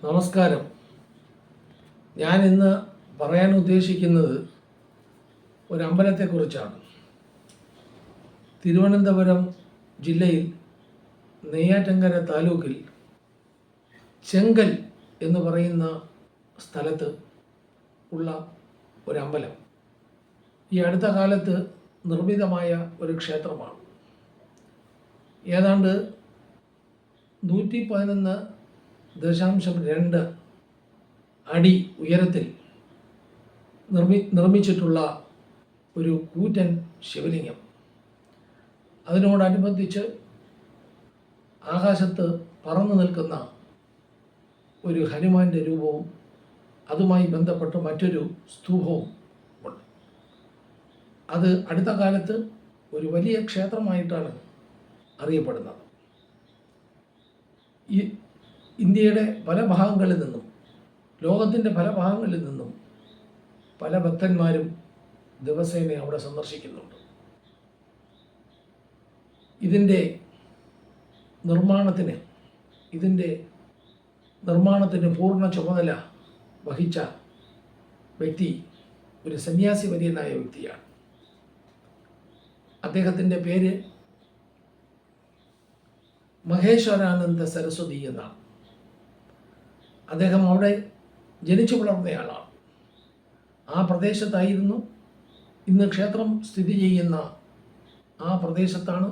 നമസ്കാരം. ഞാൻ ഇന്ന് പറയാൻ ഉദ്ദേശിക്കുന്നത് ഒരു അമ്പലത്തെക്കുറിച്ചാണ്. തിരുവനന്തപുരം ജില്ലയിൽ നെയ്യാറ്റിൻകര താലൂക്കിൽ ചെങ്കൽ എന്ന് പറയുന്ന സ്ഥലത്ത് ഉള്ള ഒരു അമ്പലം. ഈ അടുത്ത കാലത്ത് നിർമ്മിതമായ ഒരു ക്ഷേത്രമാണ്. ഏതാണ്ട് 111.2 അടി ഉയരത്തിൽ നിർമ്മിച്ചിട്ടുള്ള ഒരു കൂറ്റൻ ശിവലിംഗം. അതിനോടനുബന്ധിച്ച് ആകാശത്ത് പറന്നു നിൽക്കുന്ന ഒരു ഹനുമാന്റെ രൂപവും അതുമായി ബന്ധപ്പെട്ട് മറ്റൊരു സ്തൂപവും ഉണ്ട്. അത് അടുത്ത കാലത്ത് ഒരു വലിയ ക്ഷേത്രമായിട്ടാണ് അറിയപ്പെടുന്നത്. ഈ ഇന്ത്യയുടെ പല ഭാഗങ്ങളിൽ നിന്നും ലോകത്തിൻ്റെ പല ഭാഗങ്ങളിൽ നിന്നും പല ഭക്തന്മാരും ദിവസേന അവിടെ സന്ദർശിക്കുന്നുണ്ട്. ഇതിൻ്റെ നിർമ്മാണത്തിന് പൂർണ്ണ ചുമതല വഹിച്ച വ്യക്തി ഒരു സന്യാസി വര്യനായ വ്യക്തിയാണ്. അദ്ദേഹത്തിൻ്റെ പേര് മഹേശ്വരാനന്ദ സരസ്വതി എന്നാണ്. അദ്ദേഹം അവിടെ ജനിച്ചു വളർന്നയാളാണ്. ആ പ്രദേശത്തായിരുന്നു, ഇന്ന് ക്ഷേത്രം സ്ഥിതി ചെയ്യുന്ന ആ പ്രദേശത്താണ്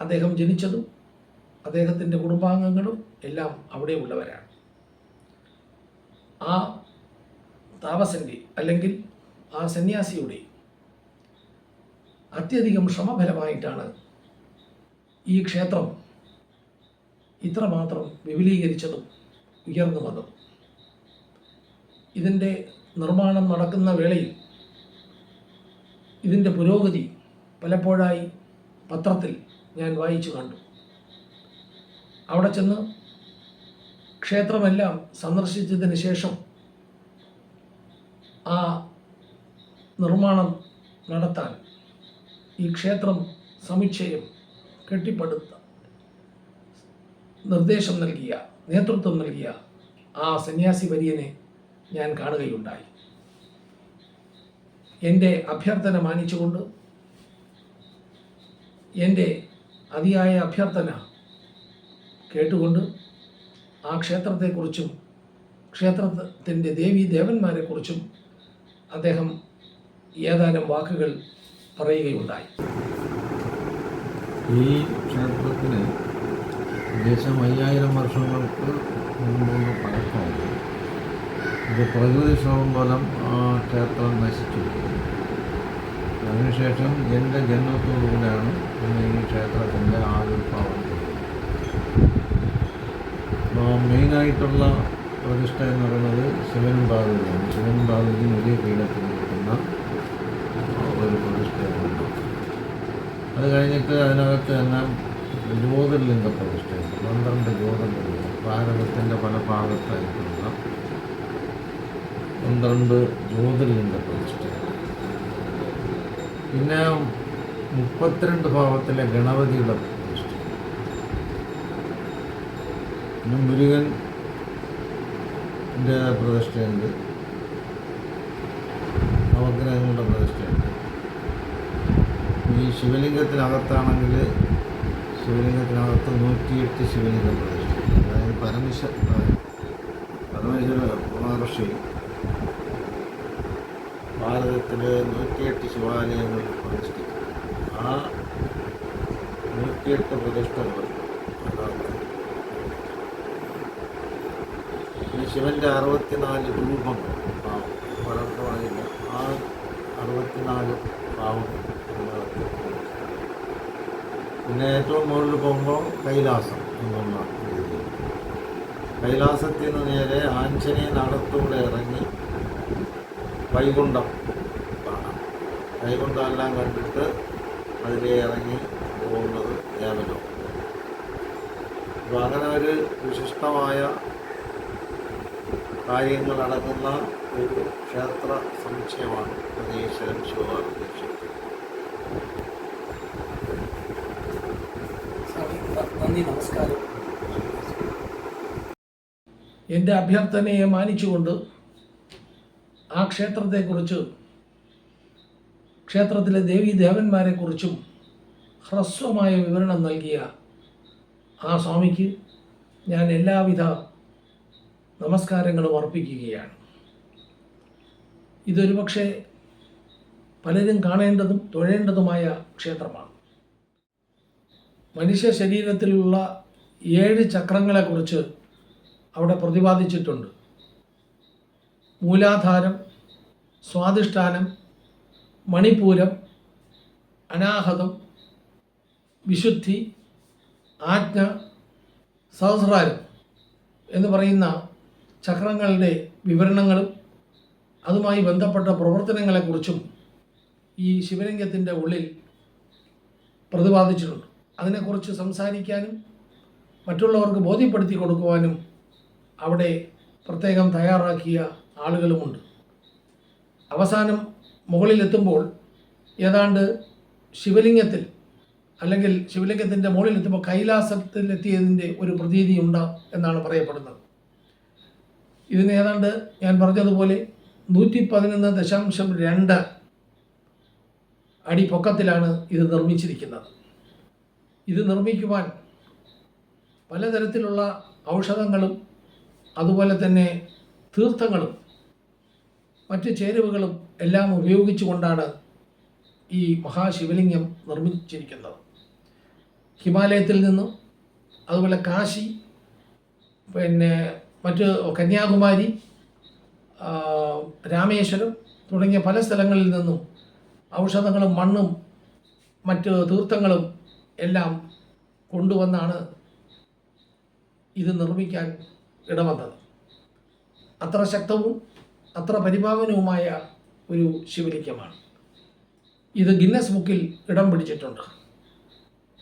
അദ്ദേഹം ജനിച്ചതും അദ്ദേഹത്തിൻ്റെ കുടുംബാംഗങ്ങളും എല്ലാം അവിടെ ഉള്ളവരാണ്. ആ താപസൻ്റെ അല്ലെങ്കിൽ ആ സന്യാസിയുടെ അത്യധികം ശ്രമഫലമായിട്ടാണ് ഈ ക്ഷേത്രം ഇത്രമാത്രം വിപുലീകരിച്ചതും ഉയർന്നു വന്നതും. ഇതിൻ്റെ നിർമ്മാണം നടക്കുന്ന വേളയിൽ ഇതിൻ്റെ പുരോഗതി പലപ്പോഴായി പത്രത്തിൽ ഞാൻ വായിച്ചു കണ്ടു. അവിടെ ചെന്ന് ക്ഷേത്രമെല്ലാം സന്ദർശിച്ചതിന് ശേഷം ആ നിർമ്മാണം നടത്താൻ ഈ ക്ഷേത്രം സമുച്ചയം കെട്ടിപ്പടുത്ത നേതൃത്വം നൽകിയ ആ സന്യാസി വര്യനെ ഞാൻ കാണുകയുണ്ടായി. എൻ്റെ അഭ്യർത്ഥന മാനിച്ചുകൊണ്ട്, എൻ്റെ അതിയായ അഭ്യർത്ഥന കേട്ടുകൊണ്ട് ആ ക്ഷേത്രത്തെക്കുറിച്ചും ക്ഷേത്രത്തിൻ്റെ ദേവന്മാരെക്കുറിച്ചും അദ്ദേഹം ഏതാനും വാക്കുകൾ പറയുകയുണ്ടായി. ഈ ക്ഷേത്രത്തിന് ഏകദേശം 5000 വർഷങ്ങൾക്ക് മുമ്പുള്ള പഴക്കമുണ്ട്. ഇത് പ്രകൃതിക്ഷോഭം മൂലം ആ ക്ഷേത്രം നശിച്ചു. അതിനുശേഷം എൻ്റെ ജന്മത്തോടുകൂടെയാണ് ഈ ക്ഷേത്രത്തിൻ്റെ ആവിർഭാവം. മെയിനായിട്ടുള്ള പ്രതിഷ്ഠ എന്ന് പറയുന്നത് ശിവനും പാർവതിയാണ്. ശിവനും പാർവതിയും വലിയ പീഠത്തിൽ നിൽക്കുന്ന ഒരു പ്രതിഷ്ഠയാണ്. അത് കഴിഞ്ഞിട്ട് അതിനകത്ത് തന്നെ ജ്യോതിർലിംഗ പ്രതിഷ്ഠയുണ്ട്. 12 ജ്യോതിർലിംഗം, ഭാരതത്തിൻ്റെ പല ഭാഗത്തായിട്ടുള്ള 12 ജ്യോതിർലിംഗ പ്രതിഷ്ഠയുണ്ട്. പിന്നെ 32 ഭാവത്തിലെ ഗണപതിയുടെ പ്രതിഷ്ഠ, പിന്നെ മുരുകൻ്റെ പ്രതിഷ്ഠയുണ്ട്, നവഗ്രഹങ്ങളുടെ പ്രതിഷ്ഠയുണ്ട്. ഈ ശിവലിംഗത്തിനകത്താണെങ്കിൽ ശിവലിംഗത്തിനകത്ത് 108 ശിവലിംഗ പ്രതിഷ്ഠ. അതായത് പരമേശ്വര മഹർഷി ഭാരതത്തിലെ 108 ശിവാലയങ്ങളിൽ പ്രതിഷ്ഠിച്ചു. ആ 108 പ്രതിഷ്ഠകൾ ഈ ശിവൻ്റെ 64 രൂപങ്ങൾ പലപ്പോഴില്ല. ആ 64 ഭാവങ്ങൾ. പിന്നെ ഏറ്റവും മുകളിൽ പോകുമ്പോൾ കൈലാസം എന്നുള്ള രീതിയിൽ, കൈലാസത്തിൽ നിന്ന് നേരെ ആഞ്ജനേയനകത്തൂടെ ഇറങ്ങി വൈകുണ്ഠം കാണാം. വൈകുണ്ഠമെല്ലാം കണ്ടിട്ട് അതിലെ ഇറങ്ങി പോകുന്നത് ദേവലോകം. അപ്പോൾ അങ്ങനെ ഒരു വിശിഷ്ടമായ കാര്യങ്ങൾ അടങ്ങുന്ന ഒരു ക്ഷേത്ര സമുച്ചയമാണ് പരമേശ്വരൻ ശിവപാർവതി ക്ഷേത്രം. നന്ദി, നമസ്കാരം. എൻ്റെ അഭ്യർത്ഥനയെ മാനിച്ചുകൊണ്ട് ആ ക്ഷേത്രത്തെക്കുറിച്ച്, ക്ഷേത്രത്തിലെ ദേവീദേവന്മാരെക്കുറിച്ചും ഹ്രസ്വമായ വിവരണം നൽകിയ ആ സ്വാമിക്ക് ഞാൻ എല്ലാവിധ നമസ്കാരങ്ങളും അർപ്പിക്കുകയാണ്. ഇതൊരു പക്ഷേ പലരും കാണേണ്ടതും തൊഴേണ്ടതുമായ ക്ഷേത്രമാണ്. മനുഷ്യ ശരീരത്തിലുള്ള 7 ചക്രങ്ങളെക്കുറിച്ച് അവിടെ പ്രതിപാദിച്ചിട്ടുണ്ട്. മൂലാധാരം, സ്വാധിഷ്ഠാനം, മണിപൂരം, അനാഹതം, വിശുദ്ധി, ആജ്ഞ, സഹസ്രാരം എന്ന് പറയുന്ന ചക്രങ്ങളുടെ വിവരണങ്ങളും അതുമായി ബന്ധപ്പെട്ട പ്രവർത്തനങ്ങളെക്കുറിച്ചും ഈ ശിവലിംഗത്തിൻ്റെ ഉള്ളിൽ പ്രതിപാദിച്ചിട്ടുണ്ട്. അതിനെക്കുറിച്ച് സംസാരിക്കാനും മറ്റുള്ളവർക്ക് ബോധ്യപ്പെടുത്തി കൊടുക്കുവാനും അവിടെ പ്രത്യേകം തയ്യാറാക്കിയ ആളുകളുമുണ്ട്. അവസാനം മുകളിലെത്തുമ്പോൾ ഏതാണ്ട് ശിവലിംഗത്തിൽ, അല്ലെങ്കിൽ ശിവലിംഗത്തിൻ്റെ മുകളിലെത്തുമ്പോൾ കൈലാസത്തിലെത്തിയതിൻ്റെ ഒരു പ്രതീതിയുണ്ട് എന്നാണ് പറയപ്പെടുന്നത്. ഇതിന് ഏതാണ്ട് ഞാൻ പറഞ്ഞതുപോലെ 111.2 അടി പൊക്കത്തിലാണ് ഇത് നിർമ്മിച്ചിരിക്കുന്നത്. ഇത് നിർമ്മിക്കുവാൻ പലതരത്തിലുള്ള ഔഷധങ്ങളും അതുപോലെ തന്നെ തീർത്ഥങ്ങളും മറ്റ് ചേരുവകളും എല്ലാം ഉപയോഗിച്ചുകൊണ്ടാണ് ഈ മഹാശിവലിംഗം നിർമ്മിച്ചിരിക്കുന്നത്. ഹിമാലയത്തിൽ നിന്നും അതുപോലെ കാശി, മറ്റ് കന്യാകുമാരി, രാമേശ്വരം തുടങ്ങിയ പല സ്ഥലങ്ങളിൽ നിന്നും ഔഷധങ്ങളും മണ്ണും മറ്റ് തീർത്ഥങ്ങളും എല്ലാം കൊണ്ടുവന്നാണ് ഇത് നിർമ്മിക്കാൻ ഇടവന്നത്. അത്ര ശക്തവും അത്ര പരിപാവനവുമായ ഒരു ശിവലിംഗമാണ്. ഇത് ഗിന്നസ് ബുക്കിൽ ഇടം പിടിച്ചിട്ടുണ്ട്.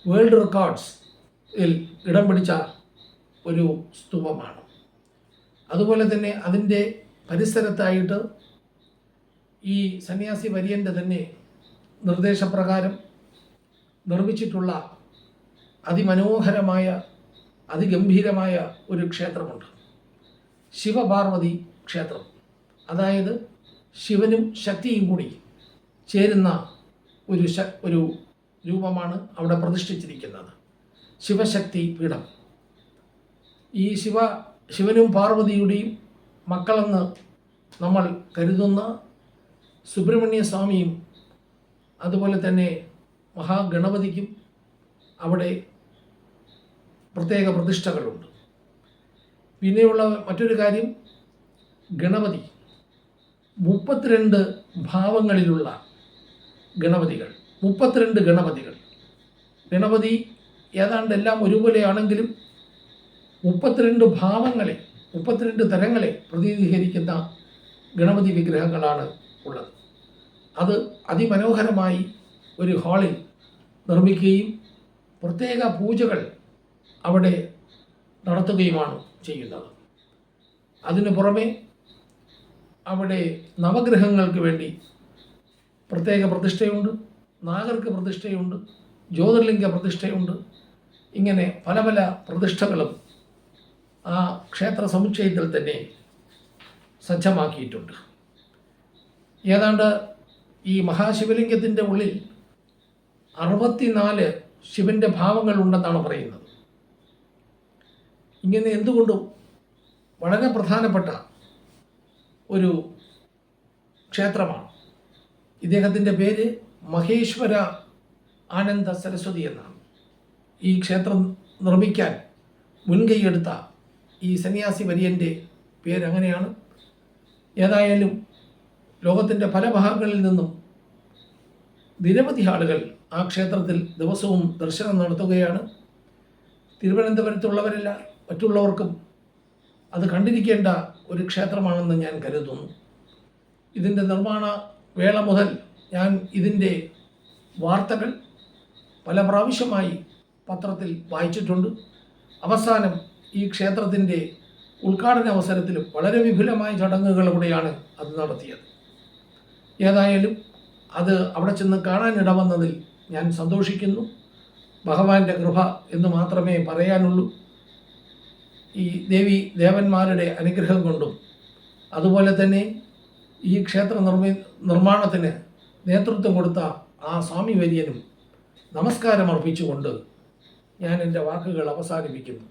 വേൾഡ് റെക്കോർഡ്സിൽ ഇടം പിടിച്ച ഒരു സ്തൂപമാണ്. അതുപോലെ തന്നെ അതിൻ്റെ പരിസരത്തായിട്ട് ഈ സന്യാസി വര്യൻ്റെ തന്നെ നിർദ്ദേശപ്രകാരം നിർമ്മിച്ചിട്ടുള്ള അതിമനോഹരമായ അതിഗംഭീരമായ ഒരു ക്ഷേത്രമുണ്ട്. ശിവപാർവതി ക്ഷേത്രം. അതായത് ശിവനും ശക്തിയും കൂടി ചേരുന്ന ഒരു രൂപമാണ് അവിടെ പ്രതിഷ്ഠിച്ചിരിക്കുന്നത്. ശിവശക്തി പീഠം. ഈ ശിവനും പാർവതിയുടെയും മക്കളെന്ന് നമ്മൾ കരുതുന്ന സുബ്രഹ്മണ്യ സ്വാമിയും അതുപോലെ തന്നെ മഹാഗണപതിക്കും അവിടെ പ്രത്യേക പ്രതിഷ്ഠകളുണ്ട്. പിന്നെയുള്ള മറ്റൊരു കാര്യം, ഗണപതി 32 ഭാവങ്ങളിലുള്ള ഗണപതികൾ, 32 ഗണപതികൾ. ഗണപതി ഏതാണ്ട് എല്ലാം ഒരുപോലെയാണെങ്കിലും 32 ഭാവങ്ങളെ, 32 തരങ്ങളെ പ്രതിനിധീകരിക്കുന്ന ഗണപതി വിഗ്രഹങ്ങളാണ് ഉള്ളത്. അത് അതിമനോഹരമായി ഒരു ഹാളിൽ നിർമ്മിക്കുകയും പ്രത്യേക പൂജകൾ അവിടെ നടത്തുകയുമാണ് ചെയ്യുന്നത്. അതിനു പുറമെ അവിടെ നവഗ്രഹങ്ങൾക്ക് വേണ്ടി പ്രത്യേക പ്രതിഷ്ഠയുണ്ട്, നാഗർക്ക് പ്രതിഷ്ഠയുണ്ട്, ജ്യോതിർലിംഗ പ്രതിഷ്ഠയുണ്ട്. ഇങ്ങനെ പല പല പ്രതിഷ്ഠകളും ആ ക്ഷേത്ര സമുച്ചയത്തിൽ തന്നെ സജ്ജമാക്കിയിട്ടുണ്ട്. ഏതാണ്ട് ഈ മഹാശിവലിംഗത്തിൻ്റെ ഉള്ളിൽ 64 ശിവൻ്റെ ഭാവങ്ങൾ ഉണ്ടെന്നാണ് പറയുന്നത്. ഇങ്ങനെ എന്തുകൊണ്ടും വളരെ പ്രധാനപ്പെട്ട ഒരു ക്ഷേത്രമാണ്. ഇദ്ദേഹത്തിൻ്റെ പേര് മഹേശ്വര ആനന്ദ സരസ്വതി എന്നാണ്. ഈ ക്ഷേത്രം നിർമ്മിക്കാൻ മുൻകൈയെടുത്ത ഈ സന്യാസി വര്യൻ്റെ പേരങ്ങനെയാണ്. ഏതായാലും ലോകത്തിൻ്റെ പല ഭാഗങ്ങളിൽ നിന്നും നിരവധി ആളുകൾ ആ ക്ഷേത്രത്തിൽ ദിവസവും ദർശനം നടത്തുകയാണ്. തിരുവനന്തപുരത്തുള്ളവരല്ല മറ്റുള്ളവർക്കും അത് കണ്ടിരിക്കേണ്ട ഒരു ക്ഷേത്രമാണെന്ന് ഞാൻ കരുതുന്നു. ഇതിൻ്റെ നിർമ്മാണ വേള മുതൽ ഞാൻ ഇതിൻ്റെ വാർത്തകൾ പല പ്രാവശ്യമായി പത്രത്തിൽ വായിച്ചിട്ടുണ്ട്. അവസാനം ഈ ക്ഷേത്രത്തിൻ്റെ ഉദ്ഘാടന അവസരത്തിലും വളരെ വിപുലമായ ചടങ്ങുകളിലൂടെയാണ് അത് നടത്തിയത്. ഏതായാലും അത് അവിടെ ചെന്ന് കാണാനിടവന്നതിൽ ഞാൻ സന്തോഷിക്കുന്നു. ഭഗവാന്റെ കൃപ എന്ന് മാത്രമേ പറയാനുള്ളൂ. ഈ ദേവന്മാരുടെ അനുഗ്രഹം കൊണ്ടും അതുപോലെ തന്നെ ഈ ക്ഷേത്ര നിർമ്മാണത്തിന് നേതൃത്വം കൊടുത്ത ആ സ്വാമി വര്യനും നമസ്കാരം അർപ്പിച്ചുകൊണ്ട് ഞാൻ എൻ്റെ വാക്കുകൾ അവസാനിപ്പിക്കുന്നു.